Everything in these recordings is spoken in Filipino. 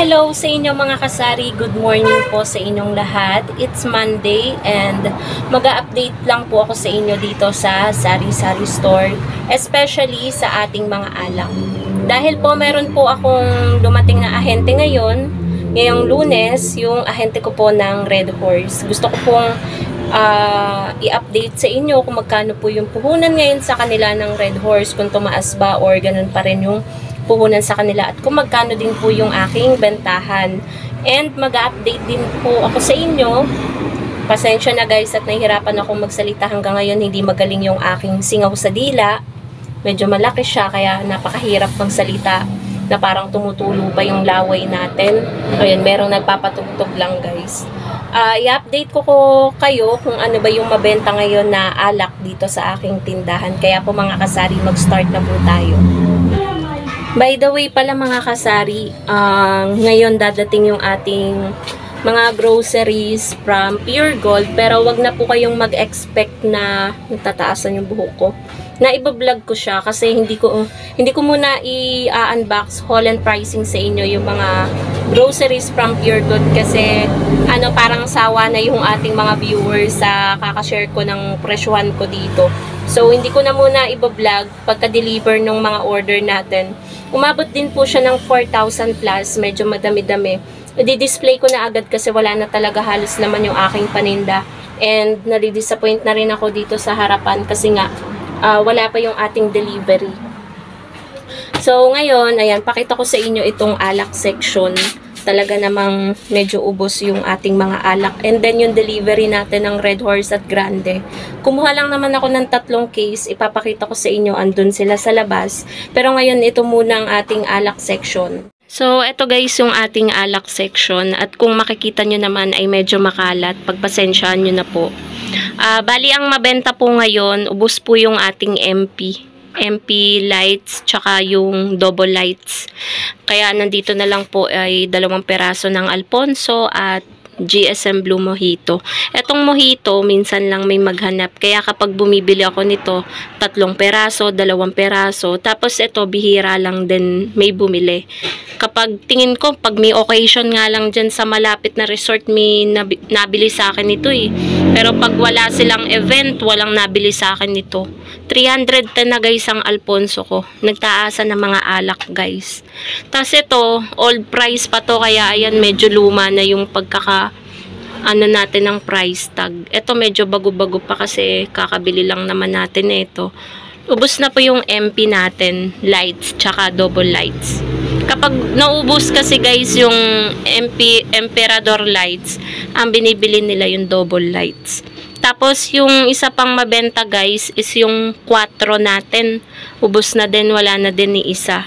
Hello sa inyo mga kasari, good morning po sa inyong lahat. It's Monday and mag-update lang po ako sa inyo dito sa Sari-Sari Store, especially sa ating mga alak. Dahil po meron po akong dumating na ahente ngayong Lunes, yung ahente ko po ng Red Horse. Gusto ko pong i-update sa inyo kung magkano po yung puhunan ngayon sa kanila ng Red Horse, kung tumaas ba or ganun pa rin yung puhunan sa kanila at kung magkano din po yung aking bentahan. And mag-update din po ako sa inyo. Pasensya na guys at nahihirapan akong magsalita hanggang ngayon, hindi magaling yung aking singaw sa dila. Medyo malaki siya kaya napakahirap magsalita na parang tumutulo pa yung laway natin. Ayun, merong nagpapatugtog lang guys. I-update ko kayo kung ano ba yung mabenta ngayon na alak dito sa aking tindahan. Kaya po mga kasari, mag-start na po tayo. By the way pala mga kasari, ngayon dadating yung ating mga groceries from Pure Gold, pero wag na po kayong mag-expect na natataasan yung buhok ko. Na iba-vlog ko siya kasi hindi ko muna i-unbox haul and pricing sa inyo yung mga groceries from Pure Gold kasi parang sawa na yung ating mga viewers sa kakashare ko ng presyuhan ko dito. So hindi ko na muna i-vlog pagka-deliver ng mga order natin. Umabot din po siya ng 4,000 plus, medyo madami-dami. I-display ko na agad kasi wala na talaga halos naman yung aking paninda. And nadi-disappoint na rin ako dito sa harapan kasi nga wala pa yung ating delivery. So ngayon, ayan, pakita ko sa inyo itong alak section. Talaga namang medyo ubos yung ating mga alak. And then yung delivery natin ng Red Horse at Grande. Kumuha lang naman ako ng 3 case. Ipapakita ko sa inyo, andun sila sa labas. Pero ngayon, ito muna ang ating alak section. So, ito guys yung ating alak section. At kung makikita nyo naman ay medyo makalat. Pagpasensyaan nyo na po. Bali, ang mabenta po ngayon, ubos po yung ating MP lights, tsaka yung double lights. Kaya nandito na lang po ay 2 peraso ng Alfonso at GSM Blue Mojito. Etong Mojito, minsan lang may maghanap. Kaya kapag bumibili ako nito, 3 peraso, 2 peraso. Tapos ito, bihira lang din may bumili. Kapag tingin ko, pag may occasion nga lang dyan sa malapit na resort, may nabili sa akin ito eh. Pero pag wala silang event, walang nabili sa akin nito. 310 na guys ang Alfonso ko. Nagtaasan ng mga alak guys. Tapos ito, old price pa to, kaya ayan, medyo luma na yung natin ng price tag. Ito medyo bago-bago pa kasi kakabili lang naman natin ito. Ubos na po yung MP natin, lights, tsaka double lights. Kapag naubos kasi guys yung Emperador lights, ang binibili nila yung double lights. Tapos yung isa pang mabenta guys is yung 4 natin. Ubos na din, wala na din ni isa.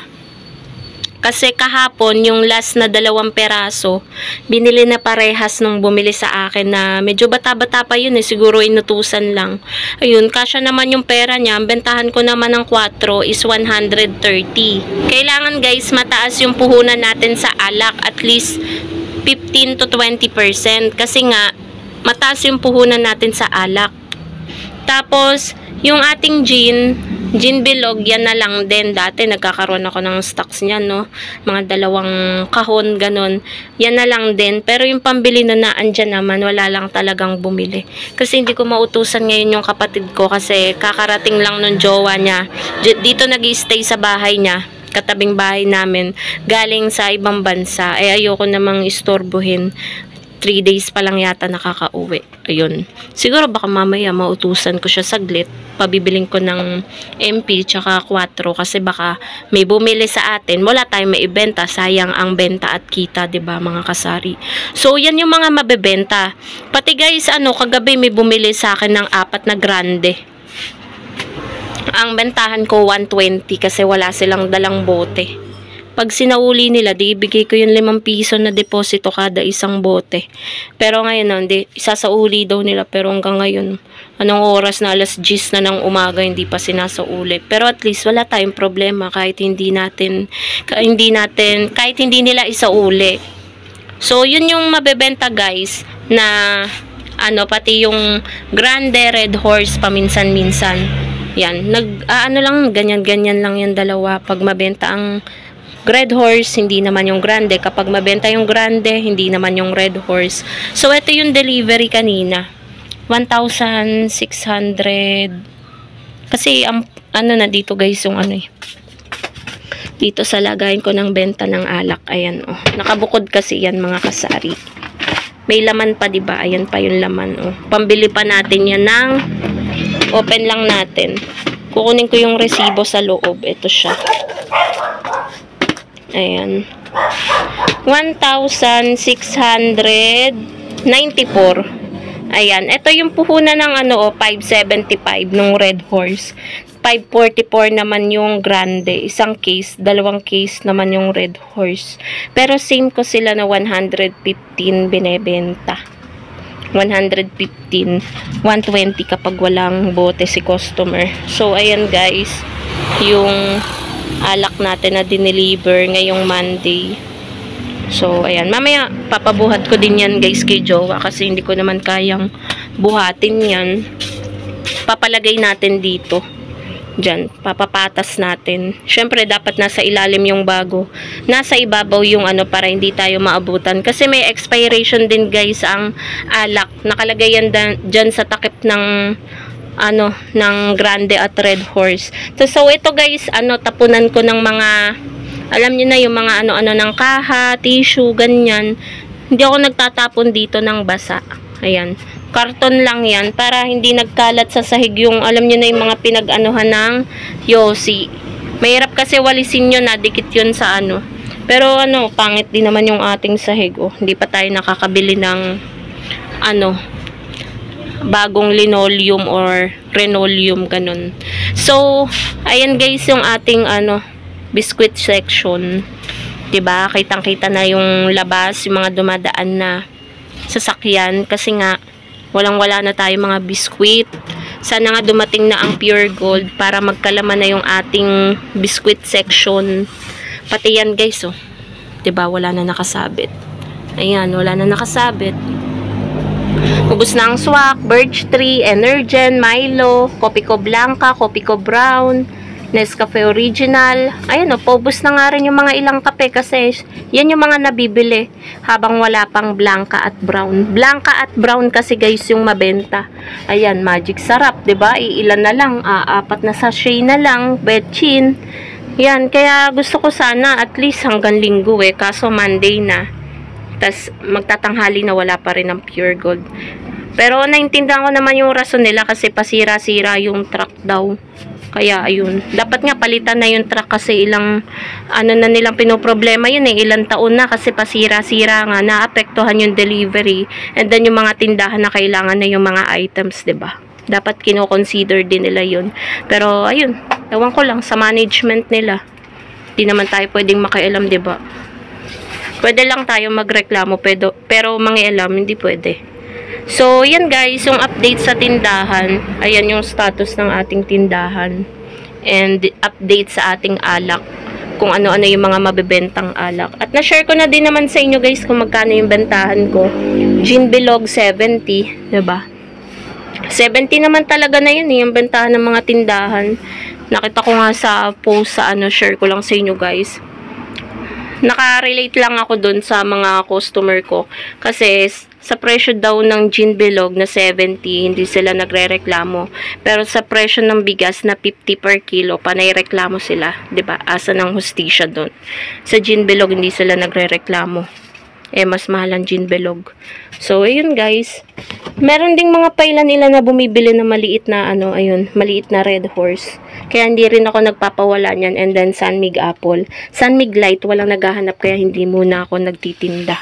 Kasi kahapon, yung last na 2 peraso, binili na parehas nung bumili sa akin na medyo bata-bata pa yun eh, siguro inutusan lang. Ayun, kasya naman yung pera niya. Ang bentahan ko naman ng 4 is 130. Kailangan guys, mataas yung puhunan natin sa alak, at least 15 to 20%. Kasi nga, mataas yung puhunan natin sa alak. Tapos, yung ating gin bilog, yan na lang din. Dati nagkakaroon ako ng stocks niyan, no? Mga 2 kahon, ganun. Yan na lang din. Pero yung pambili na andyan naman, wala lang talagang bumili. Kasi hindi ko mautusan ngayon yung kapatid ko kasi kakarating lang nung jowa niya. Dito nag-i-stay sa bahay niya, katabing bahay namin, galing sa ibang bansa. Ayoko namang istorbohin. 3 days pa lang yata nakakauwi. Ayun. Siguro baka mamaya mautusan ko siya saglit. Pabibiling ko ng MP tsaka 4 kasi baka may bumili sa atin. Wala tayong maibenta. Sayang ang benta at kita, 'di ba mga kasari? So, yan yung mga mabebenta. Pati guys, kagabi may bumili sa akin ng 4 na Grande. Ang bentahan ko 120 kasi wala silang dalang bote. Pag sinauli nila, di ibigay ko yung 5 piso na deposito kada isang bote. Pero ngayon, hindi, isasauli daw nila. Pero hanggang ngayon, anong oras na, 10:00 na ng umaga, hindi pa sinasauli. Pero at least, wala tayong problema kahit hindi nila isauli. So, yun yung mabebenta guys, na pati yung Grande, Red Horse, paminsan-minsan. Yan, ganyan-ganyan lang yung 2 pag mabenta ang Red Horse, hindi naman yung Grande. Kapag mabenta yung Grande, hindi naman yung Red Horse. So, ito yung delivery kanina. 1,600. Kasi, ano na dito guys, yung ano dito sa lagayin ko ng benta ng alak. Ayan, oh. Nakabukod kasi yan, mga kasari. May laman pa, diba? Ayan pa yung laman, oh. Pambili pa natin yan ng open lang natin. Kukunin ko yung resibo sa loob. Ito siya. Ayan. 1,694. Ayan. Ito yung puhunan ng ano, 575 nung Red Horse. 544 naman yung Grande. Isang case, dalawang case naman yung Red Horse. Pero same ko sila na 115 binebenta. 115, 120 kapag walang bote si customer. So, ayan guys, yung alak natin na dineliver ngayong Monday. So, ayan. Mamaya, papabuhat ko din yan guys kay Jowa kasi hindi ko naman kayang buhatin yan. Papalagay natin dito. Diyan, papapatas natin. Syempre, dapat nasa ilalim yung bago. Nasa ibabaw yung ano para hindi tayo maabutan. Kasi may expiration din guys ang alak. Nakalagay yan dyan sa takip ng ano, ng Grande at Red Horse. So ito guys, ano, tapunan ko ng mga, alam niyo na yung mga ano-ano ng kaha, tissue, ganyan. Hindi ako nagtatapon dito ng basa. Ayan. Karton lang yan para hindi nagkalat sa sahig yung, alam niyo na yung mga pinag-anuhan ng yosi. Mahirap kasi walisin yun, nadikit yun sa ano. Pero ano, pangit din naman yung ating sahig. Oh, hindi pa tayo nakakabili ng ano, bagong linoleum or linoleum, ganun. So, ayan guys yung ating ano, biscuit section. 'Di ba? Kitang-kita na yung labas, yung mga dumadaan na sasakyan kasi nga walang-wala na tayo mga biscuit. Sana nga dumating na ang Pure Gold para magkalaman na yung ating biscuit section. Pati yan guys, oh. 'Di ba? Wala na nakasabit. Ayan, wala na nakasabit. Ubus na ang swak, birch tree, Energen, Milo, Kopiko Blanca, Kopiko Brown, Nescafe Original. Ayan o, paubos na nga rin yung mga ilang kape kasi yan yung mga nabibili habang wala pang Blanca at Brown. Blanca at Brown kasi guys yung mabenta. Ayan, Magic Sarap, 'di ba? Iilan na lang, 4 na sachet na lang, Betchin. Yan, kaya gusto ko sana at least hanggang Linggo kaso Monday na. Tas magtatanghali na wala pa rin ang Pure Gold. Pero naintindihan ko naman yung rason nila kasi pasira-sira yung truck daw. Kaya ayun, dapat nga palitan na yung truck kasi ilang ano na nilang pinoproblema yun ilang taon na kasi pasira-sira nga, naapektuhan yung delivery and then yung mga tindahan na kailangan na yung mga items, 'di ba? Dapat kino-consider din nila yun. Pero ayun, ewan ko lang sa management nila. Di naman tayo pwedeng makialam, 'di ba? Pwede lang tayo magreklamo pero mangialam hindi pwede. So, yan guys, yung update sa tindahan. Ayan yung status ng ating tindahan. And update sa ating alak. Kung ano-ano yung mga mabibentang alak. At na-share ko na din naman sa inyo guys kung magkano yung bentahan ko. Gin Bilog 70, diba? 70 naman talaga na yun yung bentahan ng mga tindahan. Nakita ko nga sa post sa ano, share ko lang sa inyo guys. Naka-relate lang ako dun sa mga customer ko. Kasi sa presyo daw ng Gin Bilog na 70, hindi sila nagre-reklamo. Pero sa presyo ng bigas na 50 per kilo, panay reklamo sila. 'Di ba? Asa ng hustisya doon. Sa Gin Bilog, hindi sila nagre-reklamo. Mas mahal ang Gin Bilog. So, ayun guys. Meron ding mga pailan nila na bumibili na maliit na ano, ayun, maliit na Red Horse. Kaya hindi rin ako nagpapawala niyan. And then San Mig Apple. San Mig Light, walang naghahanap kaya hindi muna ako nagtitinda.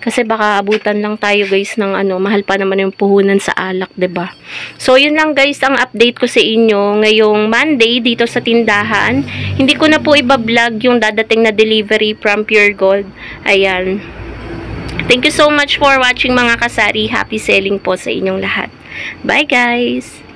Kasi baka abutan lang tayo guys ng ano, mahal pa naman yung puhunan sa alak, 'di ba? So, yun lang guys ang update ko sa inyo ngayong Monday dito sa tindahan. Hindi ko na po iba-vlog yung dadating na delivery from Pure Gold. Ayan. Thank you so much for watching mga kasari. Happy selling po sa inyong lahat. Bye guys!